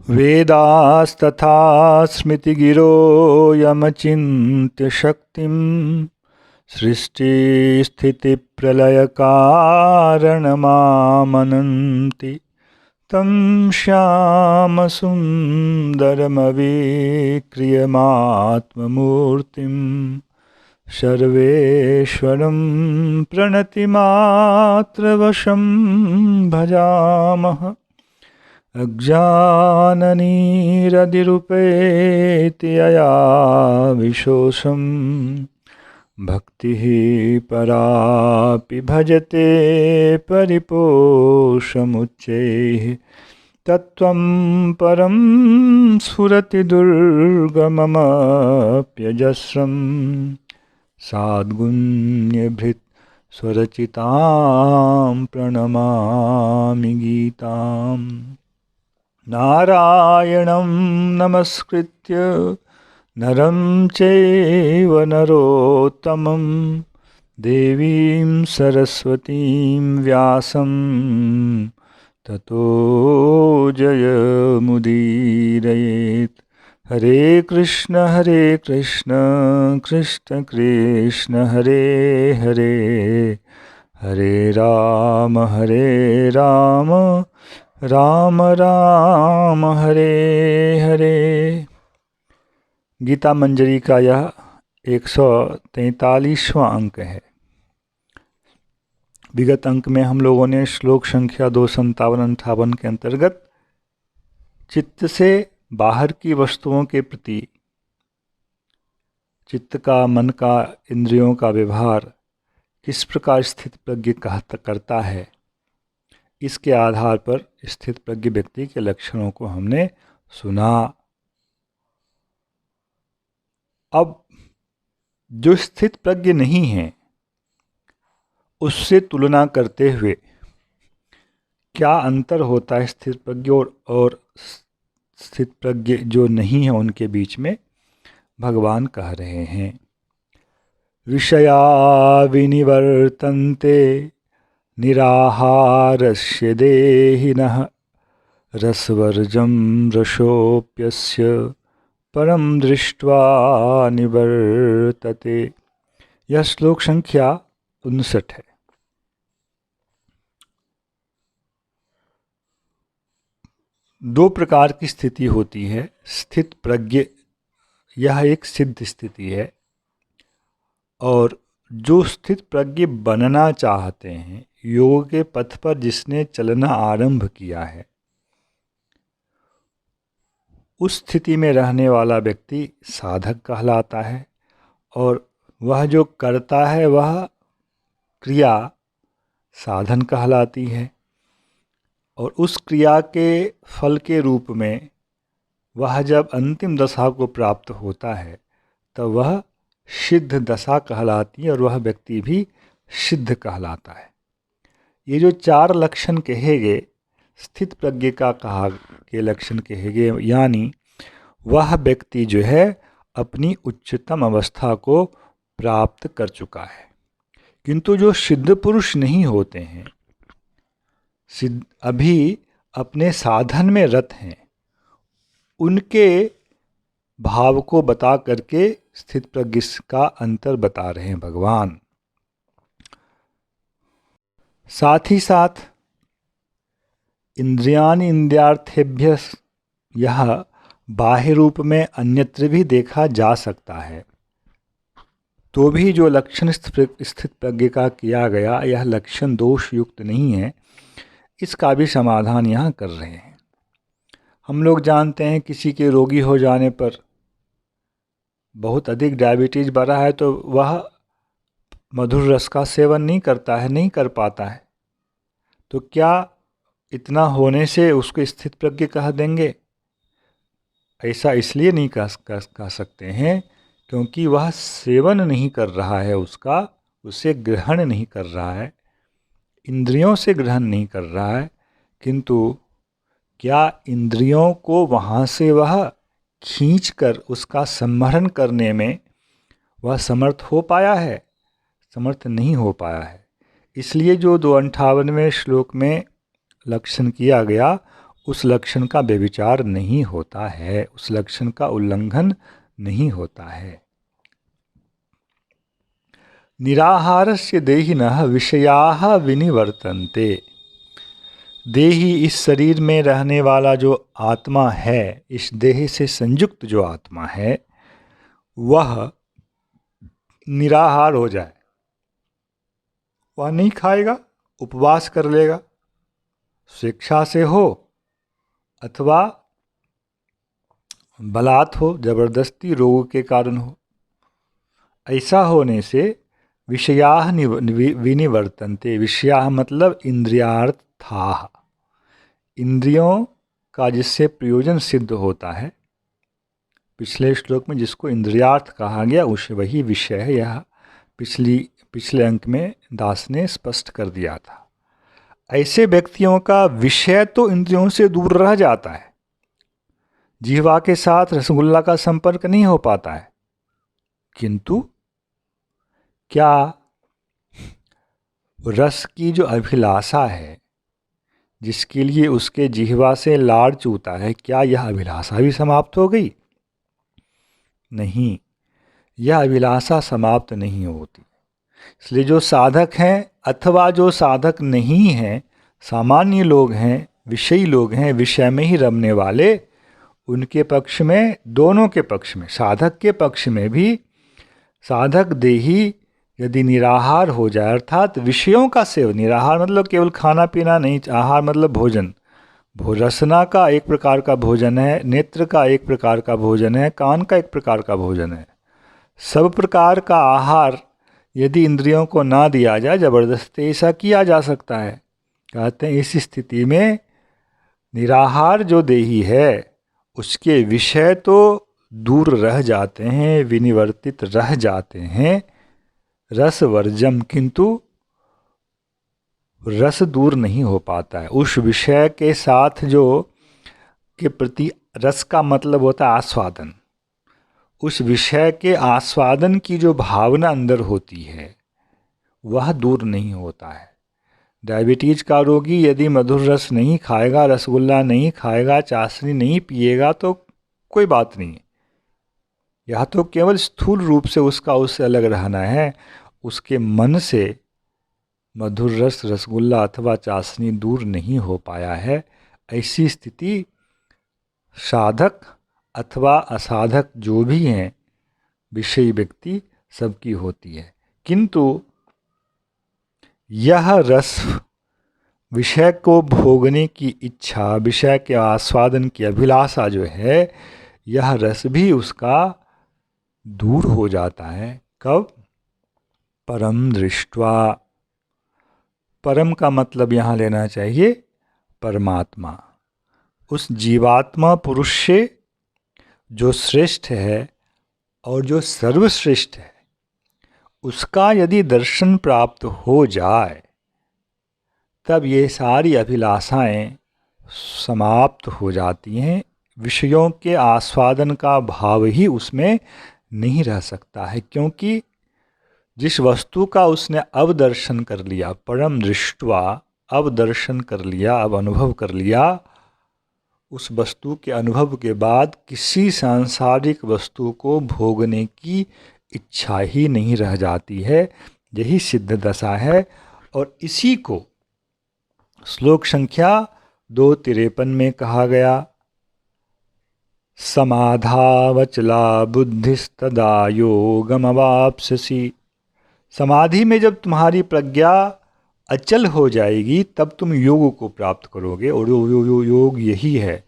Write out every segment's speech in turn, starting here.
वेदास्तथा स्मृतिगिरो यमचिन्त्य शक्तिं सृष्टिस्थितिप्रलयकारणमामनन्ति तं श्यामसुन्दरमविक्रियमात्ममूर्तिं सर्वेश्वरं प्रणतिमात्रवशं भजामः। अज्ञाननिरतिरुपेति यया विशोषं भक्तिः परापि भजते परिपोषमुच्चैः तत्त्वं परं स्फुरति दुर्गममप्यजस्रं साद्गुण्यभृत् स्वरचितां प्रणमामि गीताम्। नारायणं नमस्कृत्य नरं चैव नरोत्तमं देवीं सरस्वतीं व्यासं ततो जयमुदीरयेत्। हरे कृष्ण कृष्ण कृष्ण हरे हरे, हरे राम राम राम हरे हरे। गीता मंजरी का यह 143वां अंक है। विगत अंक में हम लोगों ने श्लोक संख्या 257-58 के अंतर्गत चित्त से बाहर की वस्तुओं के प्रति चित्त का, मन का, इंद्रियों का व्यवहार किस प्रकार स्थित प्रज्ञ करता है, इसके आधार पर स्थित प्रज्ञ व्यक्ति के लक्षणों को हमने सुना। अब जो स्थित प्रज्ञ नहीं है उससे तुलना करते हुए क्या अंतर होता है स्थित प्रज्ञ और स्थित प्रज्ञ जो नहीं है उनके बीच में, भगवान कह रहे हैं। विषया विनिवर्तन्ते निराहारस्य देहिनः रसवर्जं रसोऽप्यस्य परं दृष्ट्वा निवर्तते। यह श्लोक संख्या 59 है। दो प्रकार की स्थिति होती है। स्थित प्रज्ञ, यह एक सिद्ध स्थिति है, और जो स्थित प्रज्ञ बनना चाहते हैं, योग के पथ पर जिसने चलना आरंभ किया है, उस स्थिति में रहने वाला व्यक्ति साधक कहलाता है। और वह जो करता है वह क्रिया साधन कहलाती है। और उस क्रिया के फल के रूप में वह जब अंतिम दशा को प्राप्त होता है तब वह सिद्ध दशा कहलाती है, और वह व्यक्ति भी सिद्ध कहलाता है। ये जो 4 लक्षण कहे गए स्थित प्रज्ञ का कहा के लक्षण कहे गए, यानी वह व्यक्ति जो है अपनी उच्चतम अवस्था को प्राप्त कर चुका है। किंतु जो सिद्ध पुरुष नहीं होते हैं, अभी अपने साधन में रत हैं, उनके भाव को बता करके स्थित प्रज्ञ का अंतर बता रहे हैं भगवान। साथ ही साथ इंद्रियाणि इंद्रियार्थेभ्य, यह बाह्य रूप में अन्यत्र भी देखा जा सकता है, तो भी जो लक्षण स्थित प्रज्ञ का किया गया यह लक्षण दोष युक्त नहीं है, इसका भी समाधान यहाँ कर रहे हैं। हम लोग जानते हैं किसी के रोगी हो जाने पर, बहुत अधिक डायबिटीज़ बढ़ा है, तो वह मधुर रस का सेवन नहीं करता है, नहीं कर पाता है। तो क्या इतना होने से उसको स्थित प्रज्ञ कह देंगे? ऐसा इसलिए नहीं कह सकते हैं क्योंकि वह सेवन नहीं कर रहा है, उसे ग्रहण नहीं कर रहा है, इंद्रियों से ग्रहण नहीं कर रहा है। किंतु क्या इंद्रियों को वहाँ से वह खींचकर उसका संवरण करने में वह समर्थ हो पाया है? समर्थ नहीं हो पाया है। इसलिए जो 258वें श्लोक में लक्षण किया गया उस लक्षण का व्यभिचार नहीं होता है, उस लक्षण का उल्लंघन नहीं होता है। निराहारस्य देहिनः विषयाः विनिवर्तन्ते। देही इस शरीर में रहने वाला जो आत्मा है, इस देह से संयुक्त जो आत्मा है, वह निराहार हो जाए, वह नहीं खाएगा, उपवास कर लेगा, स्वेच्छा से हो अथवा बलात् हो, जबरदस्ती, रोग के कारण हो। ऐसा होने से विषयाः विनिवर्तन्ते। विषयाः मतलब इंद्रियार्थाः, इंद्रियों का जिससे प्रयोजन सिद्ध होता है। पिछले श्लोक में जिसको इंद्रियार्थ कहा गया उस वही विषय है। यह पिछले अंक में दास ने स्पष्ट कर दिया था। ऐसे व्यक्तियों का विषय तो इंद्रियों से दूर रह जाता है, जिह्वा के साथ रसगुल्ला का संपर्क नहीं हो पाता है, किंतु क्या रस की जो अभिलाषा है, जिसके लिए उसके जिह्वा से लाड़ चूता है, क्या यह अभिलाषा भी समाप्त हो गई? नहीं, यह अभिलाषा समाप्त नहीं होती। इसलिए जो साधक हैं अथवा जो साधक नहीं हैं, सामान्य लोग हैं, विषयी लोग हैं, विषय में ही रमने वाले, उनके पक्ष में, दोनों के पक्ष में, साधक के पक्ष में भी साधक देही यदि निराहार हो जाए, अर्थात विषयों का सेवन, निराहार मतलब केवल खाना पीना नहीं, आहार मतलब भोजन, रसना का एक प्रकार का भोजन है, नेत्र का एक प्रकार का भोजन है, कान का एक प्रकार का भोजन है। सब प्रकार का आहार यदि इंद्रियों को ना दिया जाए, जबरदस्ती ऐसा किया जा सकता है। कहते हैं इस स्थिति में निराहार जो देही है उसके विषय तो दूर रह जाते हैं, विनिवर्तित रह जाते हैं, रस वर्जम, किंतु रस दूर नहीं हो पाता है। उस विषय के साथ जो के प्रति, रस का मतलब होता है आस्वादन, उस विषय के आस्वादन की जो भावना अंदर होती है वह दूर नहीं होता है। डायबिटीज का रोगी यदि मधुर रस नहीं खाएगा, रसगुल्ला नहीं खाएगा, चाशनी नहीं पिएगा तो कोई बात नहीं, यह तो केवल स्थूल रूप से उससे अलग रहना है। उसके मन से मधुर रस, रसगुल्ला अथवा चाशनी दूर नहीं हो पाया है। ऐसी स्थिति साधक अथवा असाधक जो भी हैं, विषयी व्यक्ति, सबकी होती है। किंतु यह रस, विषय को भोगने की इच्छा, विषय के आस्वादन की अभिलाषा जो है, यह रस भी उसका दूर हो जाता है। कब? परम दृष्ट्वा। परम का मतलब यहाँ लेना चाहिए परमात्मा, उस जीवात्मा पुरुष से जो श्रेष्ठ है और जो सर्वश्रेष्ठ है, उसका यदि दर्शन प्राप्त हो जाए तब ये सारी अभिलाषाएं समाप्त हो जाती हैं। विषयों के आस्वादन का भाव ही उसमें नहीं रह सकता है, क्योंकि जिस वस्तु का उसने अब दर्शन कर लिया, परम दृष्ट्वा, अब दर्शन कर लिया, अब अनुभव कर लिया, उस वस्तु के अनुभव के बाद किसी सांसारिक वस्तु को भोगने की इच्छा ही नहीं रह जाती है। यही सिद्ध दशा है। और इसी को श्लोक संख्या 253 में कहा गया, समाधावचला बुद्धिस्तदा योगमवाप्स्यसि। समाधि में जब तुम्हारी प्रज्ञा अचल हो जाएगी तब तुम योग को प्राप्त करोगे। और योग यही है,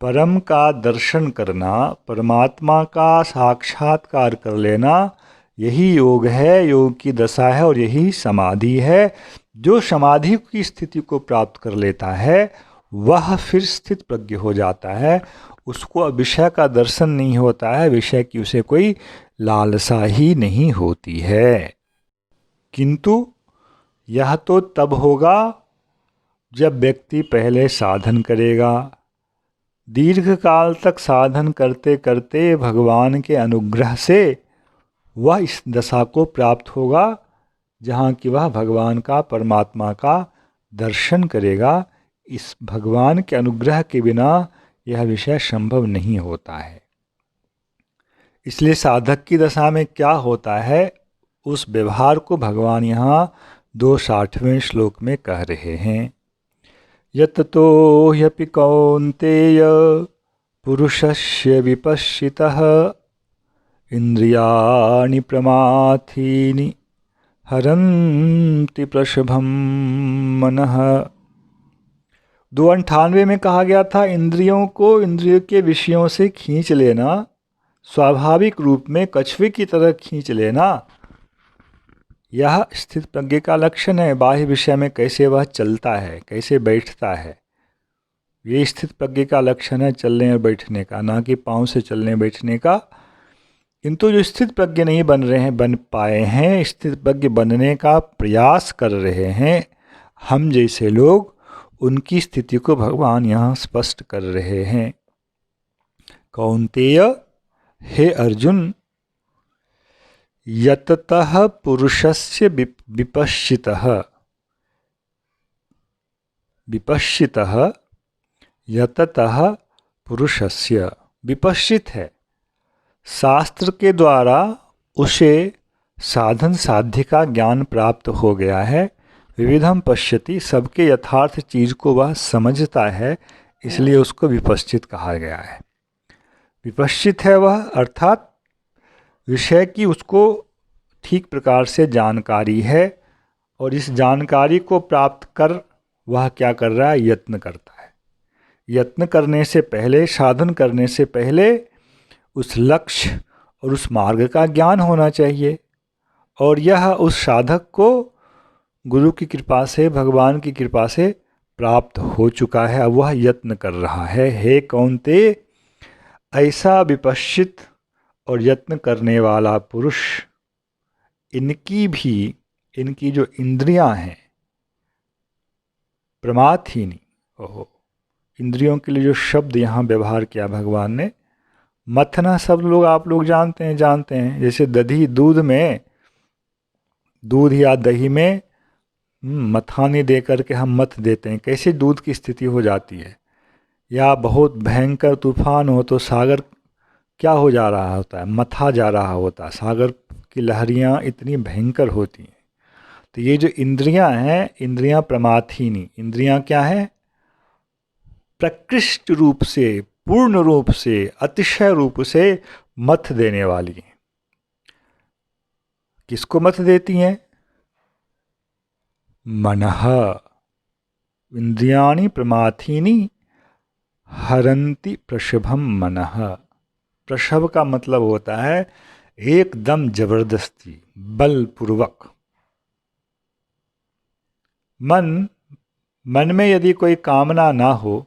परम का दर्शन करना, परमात्मा का साक्षात्कार कर लेना, यही योग है, योग की दशा है, और यही समाधि है। जो समाधि की स्थिति को प्राप्त कर लेता है वह फिर स्थित प्रज्ञ हो जाता है। उसको अब विषय का दर्शन नहीं होता है, विषय की उसे कोई लालसा ही नहीं होती है। किंतु यह तो तब होगा जब व्यक्ति पहले साधन करेगा, दीर्घ काल तक साधन करते करते भगवान के अनुग्रह से वह इस दशा को प्राप्त होगा जहाँ कि वह भगवान का, परमात्मा का दर्शन करेगा। इस भगवान के अनुग्रह के बिना यह विषय संभव नहीं होता है। इसलिए साधक की दशा में क्या होता है, उस व्यवहार को भगवान यहाँ 260वें श्लोक में कह रहे हैं। यततो ह्यपि कौन्तेय पुरुषस्य विपश्चितः इंद्रियाणि प्रमाथीनि हरन्ति प्रशभम मनः। 298 में कहा गया था, इंद्रियों को इंद्रियों के विषयों से खींच लेना, स्वाभाविक रूप में कछुए की तरह खींच लेना, यह स्थित प्रज्ञ का लक्षण है। बाह्य विषय में कैसे वह चलता है, कैसे बैठता है, ये स्थित प्रज्ञ का लक्षण है, चलने और बैठने का, ना कि पाँव से चलने बैठने का। किंतु जो स्थित प्रज्ञ नहीं बन रहे हैं, बन पाए हैं, स्थित प्रज्ञ बनने का प्रयास कर रहे हैं हम जैसे लोग, उनकी स्थिति को भगवान यहाँ स्पष्ट कर रहे हैं। कौन्तेय, हे अर्जुन, यततः पुरुषस्य विपश्चितः, विपश्चितः यततः पुरुषस्य, विपश्चित है, शास्त्र के द्वारा उसे साधन साध्य का ज्ञान प्राप्त हो गया है। विविधम पश्यति, सबके यथार्थ चीज़ को वह समझता है, इसलिए उसको विपश्चित कहा गया है। विपश्चित है वह, अर्थात विषय की उसको ठीक प्रकार से जानकारी है, और इस जानकारी को प्राप्त कर वह क्या कर रहा है, यत्न करता है। यत्न करने से पहले, साधन करने से पहले उस लक्ष्य और उस मार्ग का ज्ञान होना चाहिए, और यह उस साधक को गुरु की कृपा से, भगवान की कृपा से प्राप्त हो चुका है। अब वह यत्न कर रहा है। हे कौन्तेय, ऐसा विपश्चित और यत्न करने वाला पुरुष, इनकी जो इंद्रियां हैं प्रमाथीनी, ओहो, इंद्रियों के लिए जो शब्द यहाँ व्यवहार किया भगवान ने, मथना शब्द लोग, आप लोग जानते हैं, जैसे दही, दूध में, दूध या दही में मथानी दे करके हम मथ देते हैं, कैसे दूध की स्थिति हो जाती है। या बहुत भयंकर तूफान हो तो सागर क्या हो जा रहा होता है, मथा जा रहा होता है, सागर की लहरियाँ इतनी भयंकर होती हैं। तो ये जो इंद्रियां हैं, इंद्रियां प्रमाथीनी, इंद्रियां क्या हैं, प्रकृष्ट रूप से, पूर्ण रूप से, अतिशय रूप से मथ देने वाली हैं। किसको मथ देती हैं, मनः, इंद्रियाणि प्रमाथीनि हरन्ति प्रशभम मनः। प्रशभ का मतलब होता है एकदम जबरदस्ती, बलपूर्वक। मन में यदि कोई कामना ना हो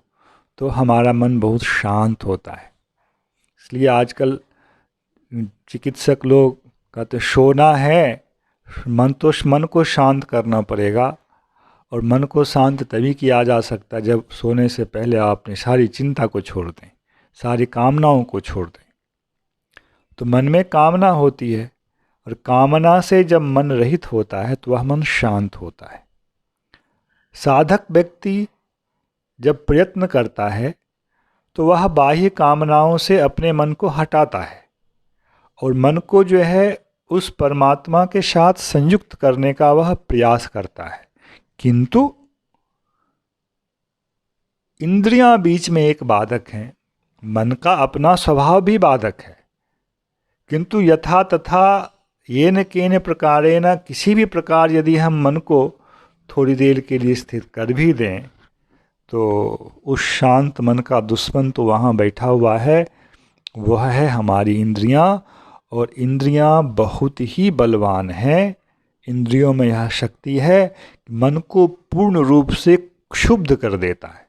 तो हमारा मन बहुत शांत होता है। इसलिए आजकल चिकित्सक लोग कहते सोना है, मन को शांत करना पड़ेगा, और मन को शांत तभी किया जा सकता है जब सोने से पहले आप अपनी सारी चिंता को छोड़ दें, सारी कामनाओं को छोड़ दें। तो मन में कामना होती है, और कामना से जब मन रहित होता है तो वह मन शांत होता है। साधक व्यक्ति जब प्रयत्न करता है तो वह बाह्य कामनाओं से अपने मन को हटाता है, और मन को जो है उस परमात्मा के साथ संयुक्त करने का वह प्रयास करता है। किंतु इंद्रियां बीच में एक बाधक हैं, मन का अपना स्वभाव भी बाधक है, किंतु यथा तथा येन केन प्रकारेण, किसी भी प्रकार यदि हम मन को थोड़ी देर के लिए स्थिर कर भी दें तो उस शांत मन का दुश्मन तो वहाँ बैठा हुआ है, वह है हमारी इंद्रियां। और इंद्रियां बहुत ही बलवान हैं। इंद्रियों में यह शक्ति है कि मन को पूर्ण रूप से क्षुब्ध कर देता है।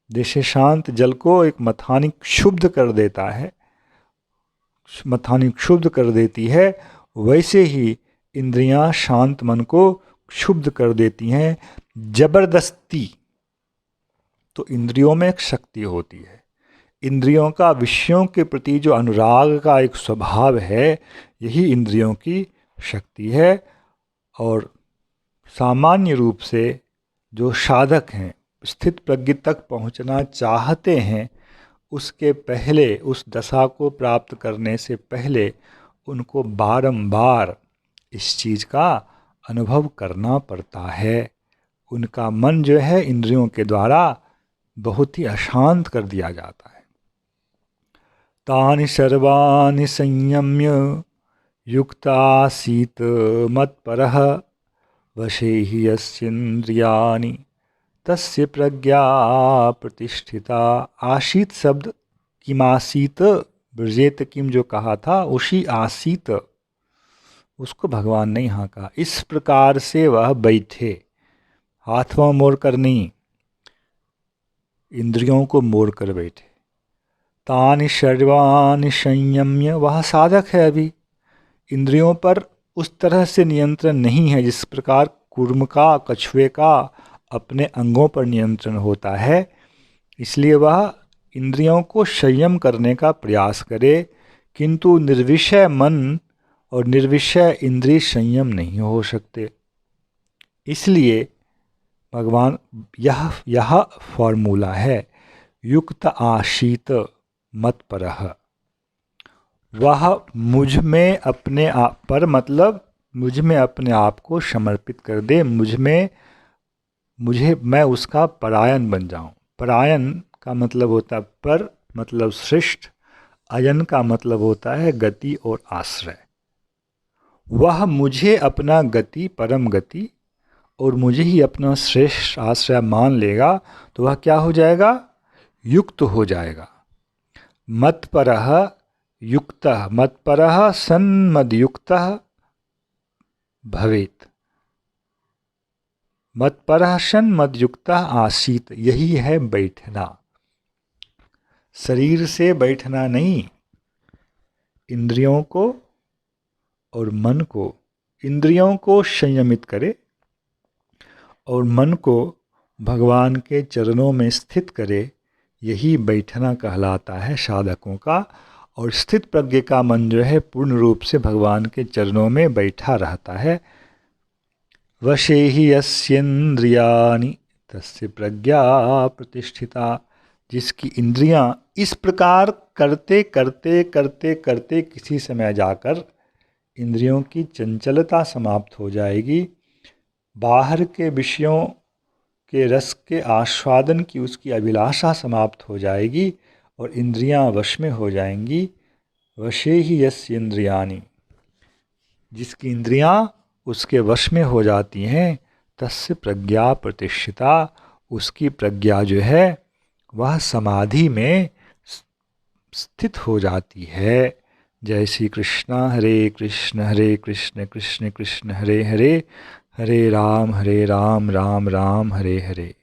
जैसे शांत जल को एक मथानी क्षुब्ध कर देता है, मथानी क्षुब्ध कर देती है, वैसे ही इंद्रियां शांत मन को क्षुब्ध कर देती हैं जबरदस्ती। तो इंद्रियों में एक शक्ति होती है। इंद्रियों का विषयों के प्रति जो अनुराग का एक स्वभाव है, यही इंद्रियों की शक्ति है। और सामान्य रूप से जो साधक हैं, स्थित प्रज्ञ तक पहुंचना चाहते हैं, उसके पहले, उस दशा को प्राप्त करने से पहले उनको बारंबार इस चीज़ का अनुभव करना पड़ता है। उनका मन जो है इंद्रियों के द्वारा बहुत ही अशांत कर दिया जाता है। तानि सर्वाणि संयम्य युक्तासीत मत्परः वशे हि यस्येन्द्रियाणि तस्य प्रज्ञा प्रतिष्ठिता। आशीत शब्द किमासीत, ब्रजेत किम जो कहा था, उसी आसीत उसको भगवान ने यहाँ कहा। इस प्रकार से वह बैठे, हाथों मोड़ कर नहीं, इंद्रियों को मोड़ कर बैठे। तानि सर्वाणि संयम्य, वह साधक है, अभी इंद्रियों पर उस तरह से नियंत्रण नहीं है जिस प्रकार कूर्म का, कछुए का अपने अंगों पर नियंत्रण होता है। इसलिए वह इंद्रियों को संयम करने का प्रयास करे, किंतु निर्विषय मन और निर्विषय इंद्रिय संयम नहीं हो सकते। इसलिए भगवान यह फॉर्मूला है, युक्त आशीत मत्परः। वह मुझ में अपने आप पर, मतलब मुझ में अपने आप को समर्पित कर दे, मैं उसका परायण बन जाऊं। परायण का मतलब होता है पर, मतलब श्रेष्ठ, अयन का मतलब होता है गति और आश्रय। वह मुझे अपना गति, परम गति, और मुझे ही अपना श्रेष्ठ आश्रय मान लेगा तो वह क्या हो जाएगा? युक्त हो जाएगा। मत्परः युक्तः, मत्परः सन्मद्युक्तः भवेत्। मत्परः सन्मद्युक्तः आसीत, यही है बैठना। शरीर से बैठना नहीं, इंद्रियों को और मन को, इंद्रियों को संयमित करे और मन को भगवान के चरणों में स्थित करे, यही बैठना कहलाता है साधकों का। और स्थित प्रज्ञ का मन जो है पूर्ण रूप से भगवान के चरणों में बैठा रहता है। वशे हि यस्येन्द्रियाणि तस्य प्रज्ञा प्रतिष्ठिता। जिसकी इंद्रियां इस प्रकार करते करते करते करते किसी समय जाकर इंद्रियों की चंचलता समाप्त हो जाएगी, बाहर के विषयों के रस के आस्वादन की उसकी अभिलाषा समाप्त हो जाएगी और इंद्रियां वश में हो जाएंगी। वशे ही यस्य इंद्रियाणि, जिसकी इंद्रियां उसके वश में हो जाती हैं, तस्य प्रज्ञा प्रतिष्ठिता, उसकी प्रज्ञा जो है वह समाधि में स्थित हो जाती है। जय श्री कृष्ण। हरे कृष्ण कृष्ण कृष्ण हरे हरे, हरे राम राम राम हरे हरे।